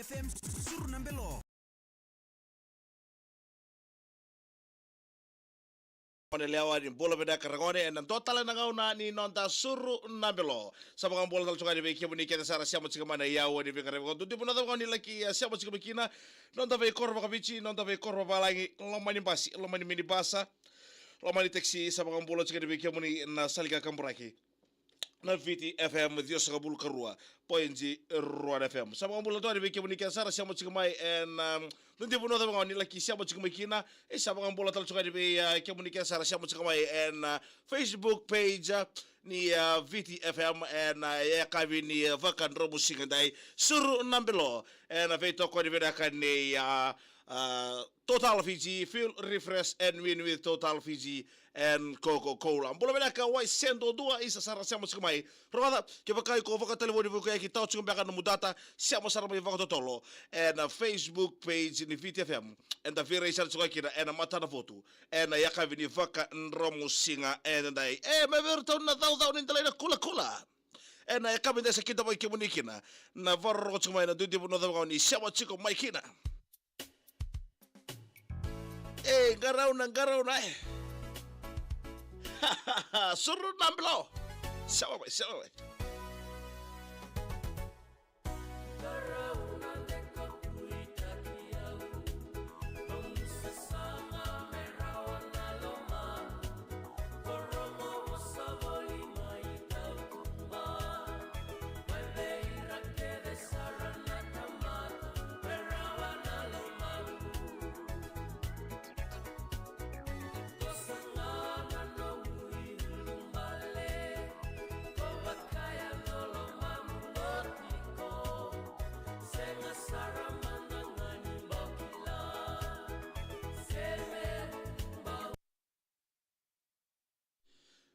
FM Suru Nambelo. Lewa ni bola beda karagone en total na ngauna ni nonta Suru Nambelo sabang bola tal chunga ni be kemuni kete sara siamo chika mana yawo ni be kare ko tuti puna ngoni laki siamo chika bekina nonta be korba kabichi nonta be korba balangi lomani basi lomani mini basa lomani taxi sabang bola chika ni be kemuni na salika kamburaki na VT FM Dios kabul karua poinji Ruan FM sabang bola to ni be kemuni kete sara siamo chika mai en Nanti pun ada orang ni lagi siapa cakap begina, siapa orang bola terus juga di komunikasi sara siapa cakap mai en Facebook page ni VTFM en ya kami ni vakan romusing dai Suru Nambelo en veto kau dibedakan ni Total Fiji feel refresh and win with Total Fiji and Coca-Cola. Bola bedaka wai sendo dua isa sara siapa cakap mai. Rada kebakai kau vakan telefon ibu kaya kita cakap bahkan mudata siapa sara mai vakan totolo en Facebook page ni VTFM en da vira isa cakap kira en mata na foto en ya kami ni vakan romusinga en dai me verto na tau ni talai na kula. En ya kami desa kita mai kemunikina na varro cakap mai na dudi pun ada orang ni siapa cakap mai kina. Garau na Suru Nambelo siapa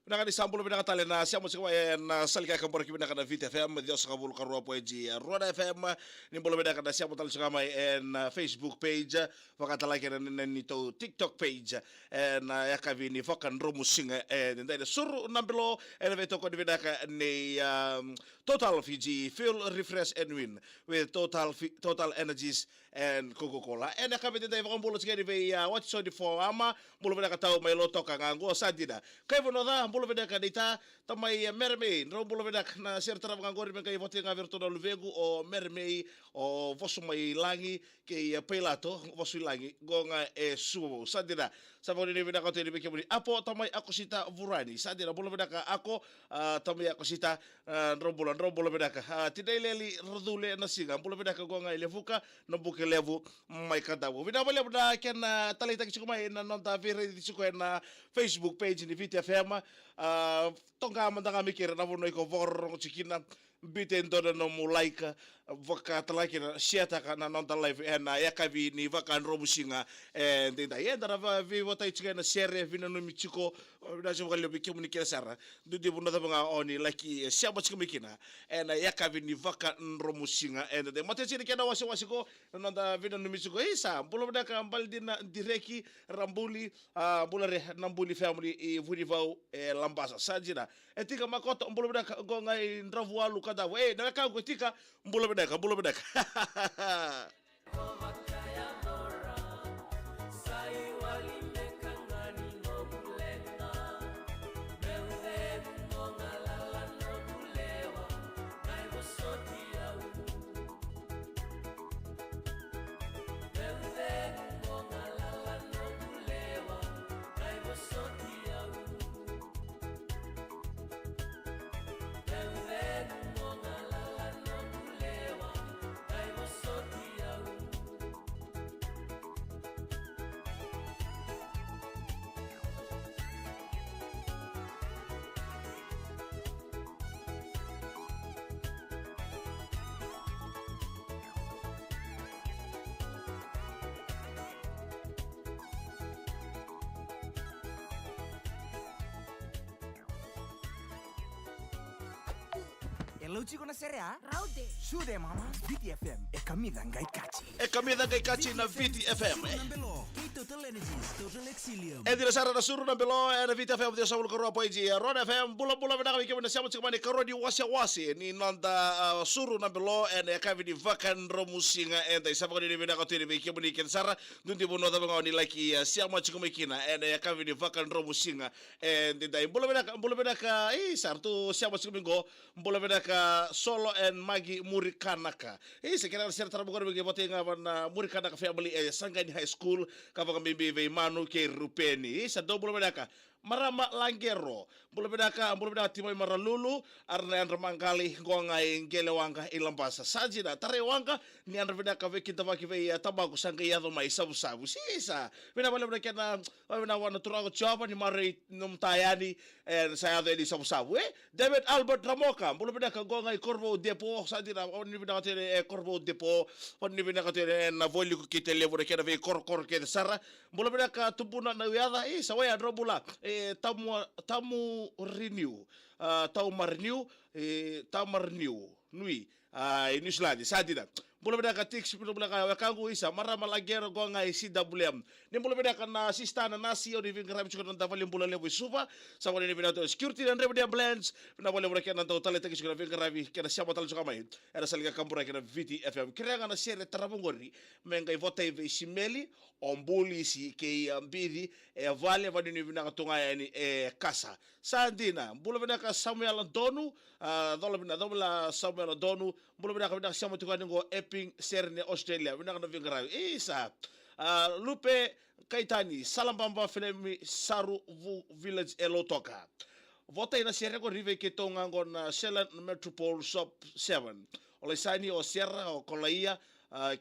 Nakani sampul bina katale na siamo sikwa na salika kambora kibina kana VTFM Dios kabul karua poeji Roda FM ni bolo bina kana siamo tal sikama en Facebook page wakata like na nito TikTok page en yakavi ni fokan romusinga en ndai Suru Nambelo en veto ko bina ka ni Total Fiji feel refresh and win with total energies and Coca-Cola en yakavi ndai fokan bolo sikari ve what so di for ama bolo bina katau mai loto kangango sadida kai vonoda bolo beda kadita tamai mermei no bolo beda na sertra ngangori me kai votinga virtu no luvegu o mermei o vosu mai langi ke pelato vosu langi gonga subo sadira saboni ni beda kote ni bekemuri apo tamai aku sita vurani sadira bolo beda ka ako tamai aku sita rombolo beda ka tidai leli rodule na singa bolo beda ka gonga levuka no buke levu mai kadabu beda bole beda ken talita kichukuma na nonta vire disuko na Facebook page ni VTFM tonga mandanga mikir na vono ko vorro chikina bitendo no mulaika vaka talaki na siata kana nonta live na yakavi ni vaka robusinga ndenda yenda na vi vota ichika na share vina no michiko na jo kali bi komunikera sara dudi buno da nga oni laki siapa chikimikina na yakavi ni vaka robusinga de matesi ni kana wasiko nonta vina no michiko isa bulo daka mbaldina direki rambuli bulare nambuli family e vurivau lambasa sajira etika makota mbulo beda gonga ndravu alu kada na ka gotika mbulo beda Luci con seria? Raude. Shude mama. VTFM. E camida ngai kachi. E kamida kay kachi na VTFM. Total Energies, Total Exilium. E dire sara na suru na belo e na VTFM dia sabul karo po iji Ron FM bula na kami kami siamo tsikmani karo di wasi ni nanda suru na belo e na kavi di vakan romusinga e dai sabako di bina katiri be kemi ken sara dundi bono da ngoni laki siamo tsikmai kina e na kavi di vakan romusinga e dai bula ka sartu siamo tsikmai go bula ka Solo and Magi Murikanaka. Sekarang saya terbuka bagi votinga wana Murikanaka family Sangani High School kava kami be manu ke rupeni sa do bula ka marama langero bula timai maralulu arna andra mangkali gonga ngele wanga ilambasa sajida tare wanga ni andra bedaka ve kita vaki ve tabaku sanga yado mai sabu sisa bina bula na bina wana turago chapa ni mari num tayani saya ado di sabu David Albert Ramoka bula gonga korvo depo sajida oni bina tere korvo depo oni bina tere na voli ku kita levo kena ve kor ke sara bula tubuna na wiada sawaya drobula tamu renew nui ini seladi sadida bula beda ka tix bula ka kangu isa mara malagero go ngai CWM ni bula beda na sistana nasi o diving ram chukon da valim bula levo suva sa wala ni beda to security and revenue blends na wala beda kana to tale tekis kana vinga ravi kana siapa tal chuka mai era salga kampura kana VTFM kira na sere tarabungori menga vota ive simeli ombuli si ke ambidi e vale va ni vina tunga yani kasa sandina bula beda ka Samuel Donu dola Samuel Donu bula beda ka siamo tukani go Epping Serne Australia vina kana vinga ravi isa Lupe Kaitani Salambamba Filemi Saru Village Elotoka vota ina sere ko rive ke tonga ngona Shelland Metropole Shop 7 ole sani o Sierra o Kolaia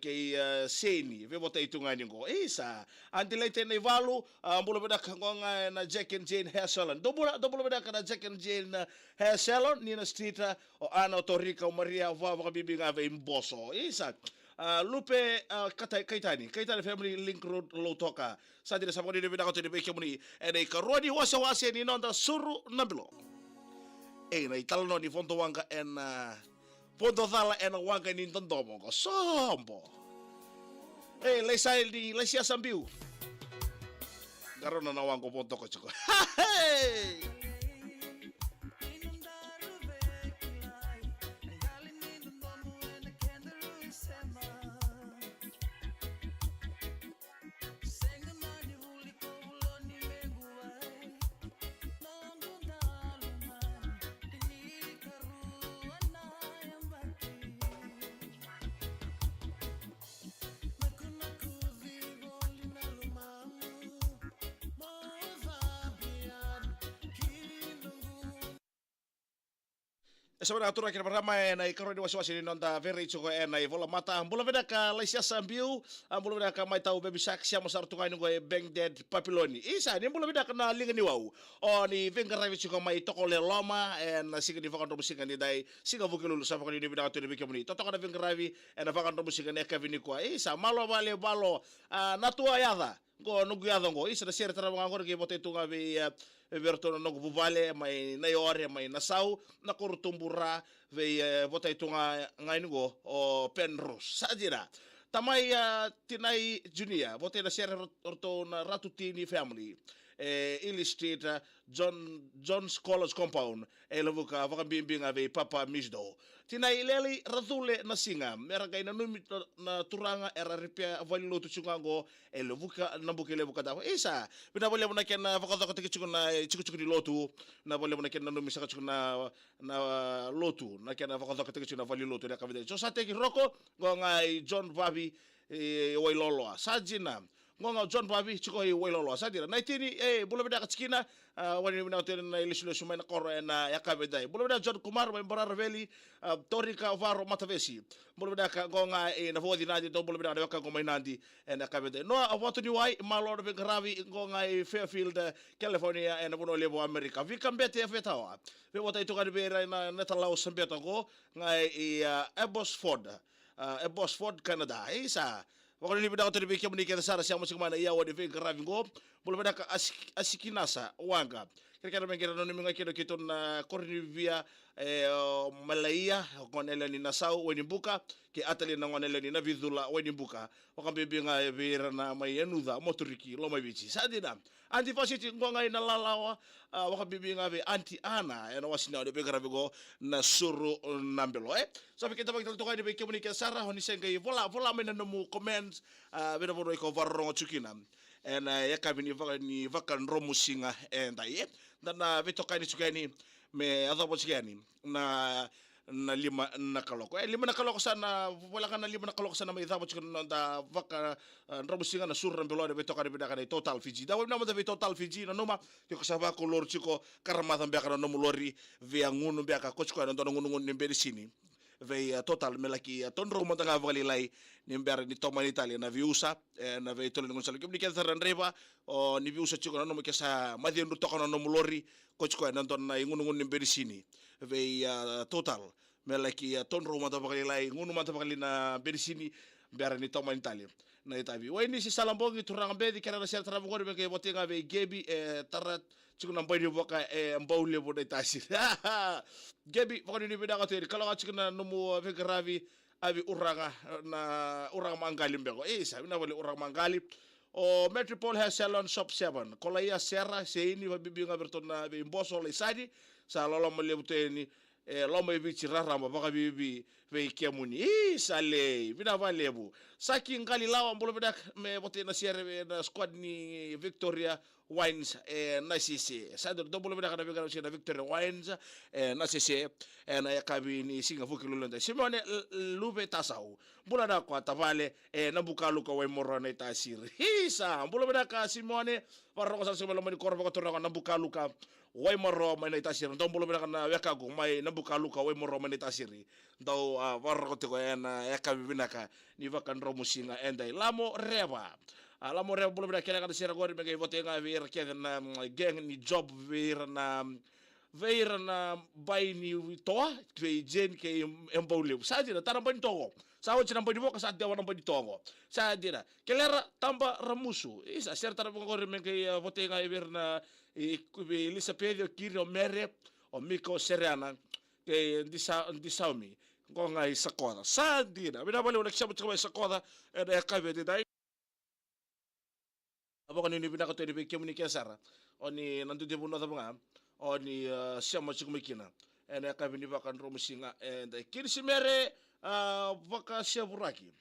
ke seni ve vota itunga ningo isa antilete nei valu bula beda kangonga na Jack and Jane Hair Salon dobula beda kana Jack and Jane Hair Salon ni na street o Ana Torika o Maria va bibinga ve imboso isa Lupe Kaitani family link road Lotoka sa dire sa mo ni beda ko te be kemuni e karodi wasa ni nonda suru nabilo na italno ni fondo wanga en Ponto thala ena wanga ni tondomo ko sombo. Lesia sambiu. Garona na wango ponto ko chiko. Hey! Sebenarnya atura kira pertama na ikaroni wasi-wasi ni nonda very chuko na vola mata bula veda ka Lesia sambiu bula veda ka mai tau baby sak sia mosar tungai ngo bang dead papiloni isa ni bula veda na linga ni wau o ni venga ravi chuko mai tokole loma na siga di vakan musika ni dai siga vukilulu sa vakan ni veda to ni bikemuni toto kana venga ravi na vakan musika ni ka vini kwa isa malo vale balo na tua yada go nugu yada ngo isa na sere tara ngor ge bote tunga be vertono no buvale mai na yore mai na sau na korutumbura ve vota itunga ngaingo o Penrose sajira tamai tinai junior vota na share orto na Ratutini family illustrator John's College Compound levuka vaka bimbinga ve papa misdo tinai leli ratule na singa meraga ina numi na turanga era ripia valilo tu chungango levuka nambuke levuka da isa bina bole bona ken vaka vaka tiki chukuna chiku di lotu na bole bona ken numi saka chukuna na lotu na ken vaka vaka tiki chukuna valilo tu na kavide so sate ki roko go ngai John Babi wailolo sajina ngonga John Babi chiko wailolo sadira naitini bula beda kachikina wani bina hotel na ilisilo shumai na koro na yakabedai bula beda John Kumar wa Mbarara Valley Torika Varo Matavesi bula beda ka ngonga na vodi nadi do bula beda na waka ngomai nandi na yakabedai no avatu ni wai malor be gravi ngonga Fairfield California na bono lebo America vikambete afetawa ve wata ito kadibera na netalau sambeta go ngai Abbotsford Canada isa wakati ni bidao tadi bikin menikah sara siapa macam mana ia wadi veng keravingo boleh beda asikinasa wanga kira-kira mengkira noni mengakido kita na Cornivia malaia ngonela ni nasau weni buka ke atali na ngonela ni na vidula weni buka wakambibi nga vira na mai enuda motoriki lo mai bichi sadina anti fasiti ngonga ina lalawa wakabibi nga ve anti ana ena wasina de begara bego na suru nambelo so kita bagi toka de be komunika sara honi senga vola mena no comments bena bono ko varro chukina ena yakabini vakan romu singa enda dan vetoka ni chukani me adabo chukani na lima na kaloko lima na kaloko sana wala kana lima na kaloko sana may idabo chukana da vaka romu singa na surra mbelo de vetoka de beda kana total fiji da wala na total fiji na noma ko saba ko lor chiko karama tambe kana no lori via ngunu be ka kochko na ndo ngunu ngunu be sini ve total melaki ton ro monta nga vali lai ni mber ni toma in Italia na viusa na ve tole ngon sala kibni kesa reba o ni viusa chiko no mo kesa madi ndu tokana no lori kochko na ton na ngunu ngunu be sini ve total melaki ton ro monta vali lai ngunu monta vali na be sini mber ni toma in Italia na itabi wani si salambongi turang be di kana sel tra ngor be ke botinga ve gebi tarat chiko na mbai boka mbaule bo dai tasir gebi fokoni ni bida ka teri kala chiko na numu ve gravi abi uranga na uranga mangali mbego isa bina wale uranga mangali o Metropole has salon shop 7 kola ya serra seini va bibi ngaberton na be mboso le sadi sa lolo mo lebuteni loma bichi raramba baka bibi ve kemuni sale bina valebu saki ngali lawa mbolo bedak me botena sere na squad ni Victoria Wines na CC sado double bedak na bigara na Victoria Wines na CC na yakabi ni singa fuki lulonda simone lube tasau mbula da kwa tavale na bukalu ko way morone tasir hisa mbolo bedak simone warro sa semelo mani korba ko torna na bukalu ka way morro mani tasir ndombolo bedak na yakago mai na bukalu ka way morro mani tasiri ndau warro ko ko yakabi binaka ni vakan romusinga endai lamo reba lamo reba bolo bida kela kada sira gori mega vote nga vir keden na geng ni job vir na bai ni toa ke jen ke embole sa dira tara ban togo sa o china ban boka sa de wana ban togo sa dira kelera tamba ramusu isa ser tara gori mega vote nga vir na Elisa Pedro Kirio Mere o Miko Serena ke disaumi ngonga isakoda sadina bina bale wala kisha mutwa isakoda eda kabe de dai abako ni bina ko to de komunika sara oni nandu de buno tabanga oni siamo chikumikina ena kabe ni vakan romusinga enda kirsimere vaka seburaki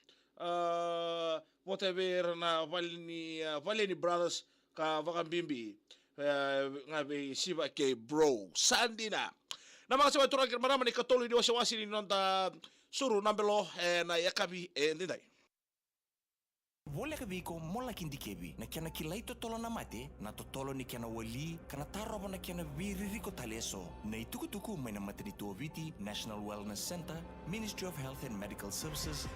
whatever na valeni brothers ka vaka bimbi ngabe siba ke bro sandina na mga sabi turang marama ni katuloy di wasi ni nonta suru nambelo na yakabi ndinday. Wole kabi ko mola kindi kebi na kiana kilay totolo na mate na totolo ni kiana wali kana taro na kiana viririko taleso na itukutuku may na maternity oviti National Wellness Center, Ministry of Health and Medical Services.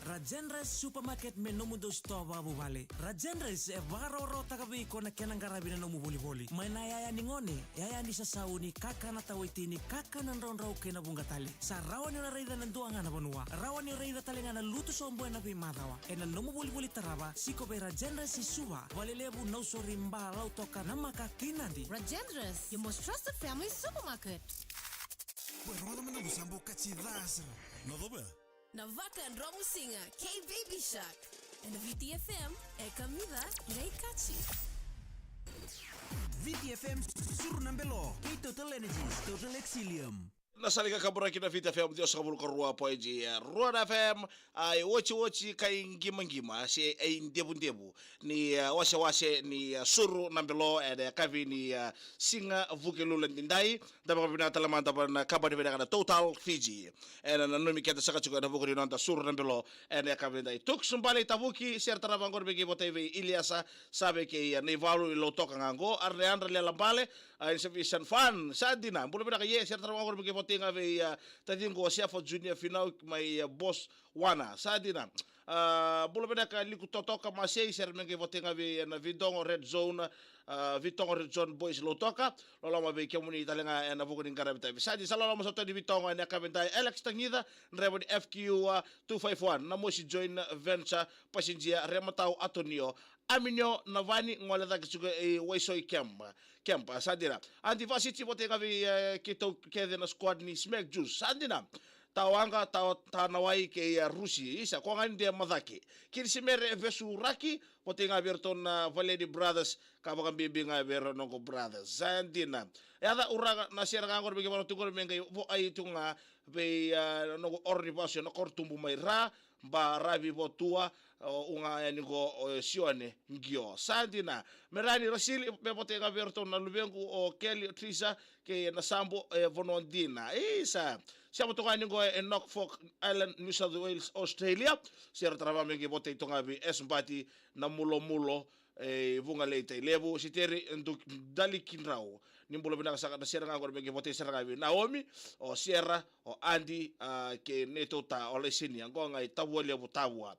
Rajenres supermarket me nomu do store babu vale. Rajenres varo takabi ko na kenang garabi na nomu boli. May na yaya ni ngone, yaya ni sasaw ni kaka na tawiti ni kaka nan raw kay na bungatali. Sa rawan ni rayda nan duanga na banua. Rawan ni rayda talinga na luto so mbuya na bimadawa. E na nomu boli taraba, siko be Rajenres si suwa. Walelebu no so rimba law toka na makakinandi. Rajenres, your most trusted family supermarket. Pues roda manda busambo kachidasa. No dobe. Na Vakan Romusinga, K-Baby Shark. En de VTFM, Kamila, Reikachi. VTFM suru nambelo Total Energies, Total Exilium. Nasalika kabura kina Vita FM Dios kabul korua poeji Ruan FM ay wochi kay ngima si ay ndebu ni wase ni suru nambelo ede kavi ni singa vukelu lendindai daba bina talamanta ban kabadi bina Total Fiji ena nanomi keta saka chuka na vukelu nanta suru nambelo ede kavi ndai tuk sumbali tavuki ser tarabangor begi boteve Iliasa sabe ke ni valu lo toka ngango arne andre le lambale insufficient fun sadina bulu bina ye ser tarabangor begi tinga ve tadin go siafo junior final my boss wana sadina bolo beda ka liku totoka masei ser menge votinga ve na vidongo red zone vitongo red zone boys lotoka lolo ma ve kemuni talenga na vuko ngara beta sadi salolo mo soto di vitongo na ka benta Alex Tangida rebo di FQ 251 na mo si join venture passenger rematau Antonio aminyo na vani ngole da kisuga waisoi kempa sadira anti vasiti bote gavi kito kede na squad ni smack juice sadina tawanga tanawai ke Rusi isa ko ngani dia madaki kirsimere vesu raki bote ngaberton Valeri Brothers kabakan bibi ngaber nongo brothers sadina yada uraga na sierra ngor bigi bano tugor mengai vo ai tunga be nongo orni pasio no kortumbu mai ra ba ravi botua unga yani go sione ngio sandina merani rasili be bote ngaberton na lubengu o Kelly Trisa ke na sambo vonondina isa siamo tokani go Norfolk Island New South Wales Australia sierra trava mengi bote tonga bi esmbati na mulo vunga leite lebu siteri nduk dali kinrao nimbulo bina saka na sierra ngor mengi bote sierra bi Naomi o sierra o Andy ke netota o lesini ngonga itabu lebu tawa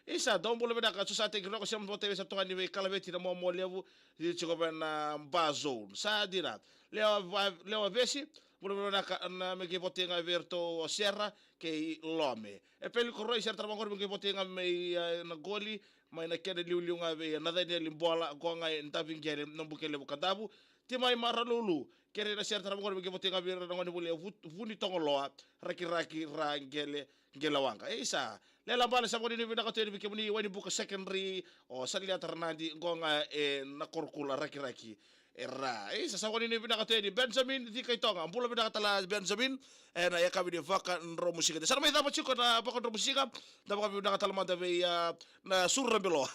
isa dombulo bina ka susate kino ko siamo bote sa tokani be kalabeti na mo lebu chiko bena bazone sadira leo vesi bulo na me ke bote nga verto sierra ke lome e peli koroi serta bangor me ke bote nga me na goli mai na kene liu nga be na dai limbola ko nga ntaving gele nombukele bukadabu ti mai maralulu kere na serta bangor me ke bote nga be na ngoni bule vuni tongoloa raki rangele gelawanga isa lela bala sa ko ni bina ka tedi ke muni wani buka secondary o salia tarnandi gonga na korkula raki era isa sa ko ni bina ka tedi Benjamin di kay tonga bulo bina ka tala Benjamin na ya kabi de vaka nro musika sa may dapat chiko na baka nro musika dapat kabi bina ka tala manda be na surrembelo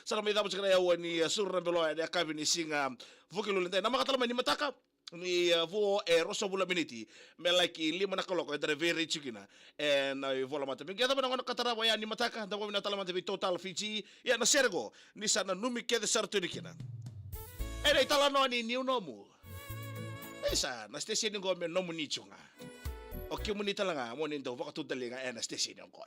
sa may dapat chiko na wani surrembelo ya kabi ni singa vukilo lente na makatala ni mataka ni vo rosso bula miniti melaki lima na koloko entre very chikina na vola mata mi gada bana katara wa ni mataka da bina tala mata total Fiji ya na sergo ni sana numi kede sartunikina era itala no ni nomu esa na station ngo me nomu ni chunga o que munita langa mo nindo va tu dalinga na station ngo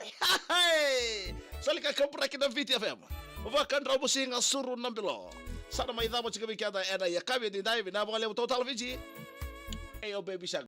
salika compra que na VT FM va kan robo singa suru nambilo sana mai damo chika bikiada era ya kabe di dai na bale total Fiji. Hey, baby shark.